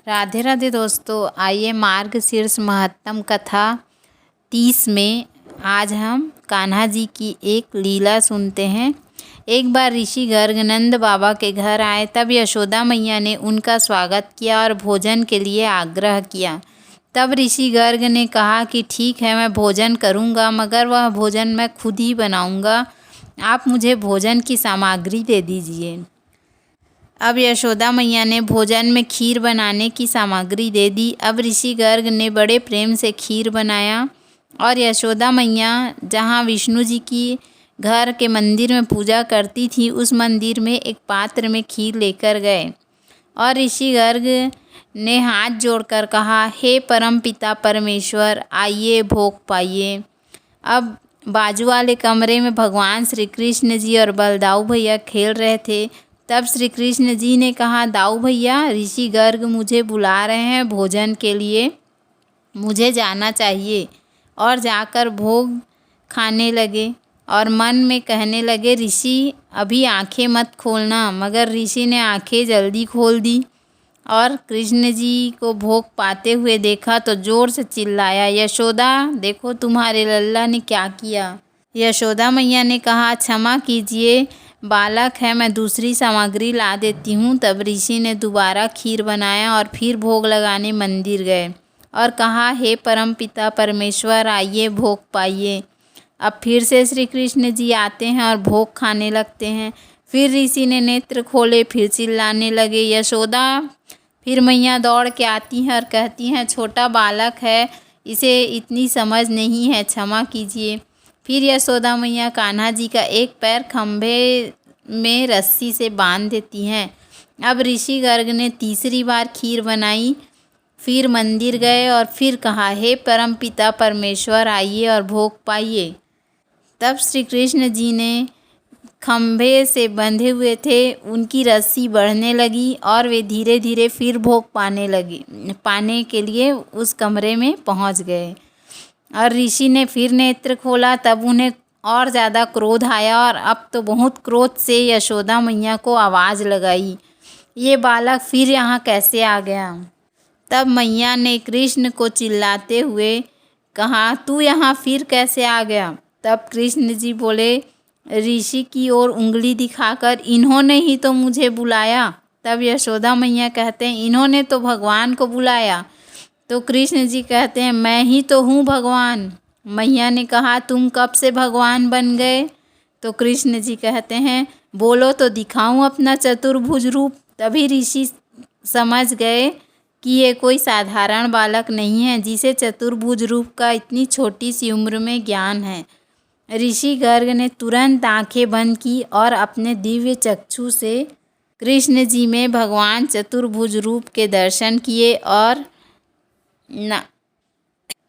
राधे राधे दोस्तों, आइए मार्गशीर्ष महत्तम कथा 30 में आज हम कान्हा जी की एक लीला सुनते हैं। एक बार ऋषि गर्ग नंद बाबा के घर आए, तब यशोदा मैया ने उनका स्वागत किया और भोजन के लिए आग्रह किया। तब ऋषि गर्ग ने कहा कि ठीक है, मैं भोजन करूँगा, मगर वह भोजन मैं खुद ही बनाऊँगा। आप मुझे भोजन की सामग्री दे दीजिए। अब यशोदा मैया ने भोजन में खीर बनाने की सामग्री दे दी। अब ऋषि गर्ग ने बड़े प्रेम से खीर बनाया और यशोदा मैया जहाँ विष्णु जी की घर के मंदिर में पूजा करती थी, उस मंदिर में एक पात्र में खीर लेकर गए और ऋषि गर्ग ने हाथ जोड़कर कहा, हे परम पिता परमेश्वर, आइए भोग पाइए। अब बाजू वाले कमरे में भगवान श्री कृष्ण जी और बलदाऊ भैया खेल रहे थे। तब श्री कृष्ण जी ने कहा, दाऊ भैया, ऋषि गर्ग मुझे बुला रहे हैं भोजन के लिए, मुझे जाना चाहिए। और जाकर भोग खाने लगे और मन में कहने लगे, ऋषि अभी आंखें मत खोलना। मगर ऋषि ने आंखें जल्दी खोल दी और कृष्ण जी को भोग पाते हुए देखा तो ज़ोर से चिल्लाया, यशोदा देखो तुम्हारे लल्ला ने क्या किया। यशोदा मैया ने कहा, क्षमा कीजिए बालक है, मैं दूसरी सामग्री ला देती हूँ। तब ऋषि ने दोबारा खीर बनाया और फिर भोग लगाने मंदिर गए और कहा, हे परम पिता परमेश्वर, आइए भोग पाइए। अब फिर से श्री कृष्ण जी आते हैं और भोग खाने लगते हैं। फिर ऋषि ने नेत्र खोले, फिर चिल्लाने लगे, यशोदा। फिर मैया दौड़ के आती हैं और कहती हैं, छोटा बालक है, इसे इतनी समझ नहीं है, क्षमा कीजिए। फिर यशोदा मैया कान्हा जी का एक पैर खंभे में रस्सी से बांध देती हैं। अब ऋषि गर्ग ने तीसरी बार खीर बनाई, फिर मंदिर गए और फिर कहा, हे परम पिता परमेश्वर, आइए और भोग पाइए। तब श्री कृष्ण जी ने खंभे से बंधे हुए थे, उनकी रस्सी बढ़ने लगी और वे धीरे धीरे फिर भोग पाने के लिए उस कमरे में पहुंच गए। और ऋषि ने फिर नेत्र खोला, तब उन्हें और ज़्यादा क्रोध आया और अब तो बहुत क्रोध से यशोदा मैया को आवाज़ लगाई, ये बालक फिर यहाँ कैसे आ गया। तब मैया ने कृष्ण को चिल्लाते हुए कहा, तू यहाँ फिर कैसे आ गया। तब कृष्ण जी बोले, ऋषि की ओर उंगली दिखाकर, इन्होंने ही तो मुझे बुलाया। तब यशोदा मैया कहते हैं, इन्होंने तो भगवान को बुलाया। तो कृष्ण जी कहते हैं, मैं ही तो हूँ भगवान। मैया ने कहा, तुम कब से भगवान बन गए। तो कृष्ण जी कहते हैं, बोलो तो दिखाऊं अपना चतुर्भुज रूप। तभी ऋषि समझ गए कि ये कोई साधारण बालक नहीं है, जिसे चतुर्भुज रूप का इतनी छोटी सी उम्र में ज्ञान है। ऋषि गर्ग ने तुरंत आंखें बंद की और अपने दिव्य चक्षु से कृष्ण जी में भगवान चतुर्भुज रूप के दर्शन किए और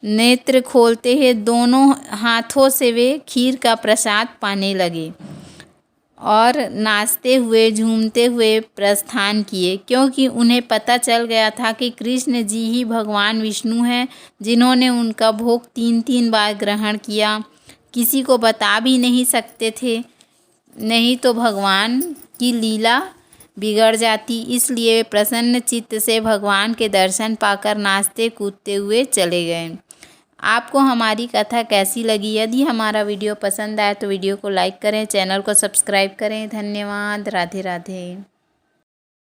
नेत्र खोलते ही दोनों हाथों से वे खीर का प्रसाद पाने लगे और नाचते हुए झूमते हुए प्रस्थान किए, क्योंकि उन्हें पता चल गया था कि कृष्ण जी ही भगवान विष्णु हैं, जिन्होंने उनका भोग 3-3 बार ग्रहण किया। किसी को बता भी नहीं सकते थे, नहीं तो भगवान की लीला बिगड़ जाती। इसलिए प्रसन्न चित्त से भगवान के दर्शन पाकर नाचते कूदते हुए चले गए। आपको हमारी कथा कैसी लगी? यदि हमारा वीडियो पसंद आए तो वीडियो को लाइक करें, चैनल को सब्सक्राइब करें। धन्यवाद। राधे राधे।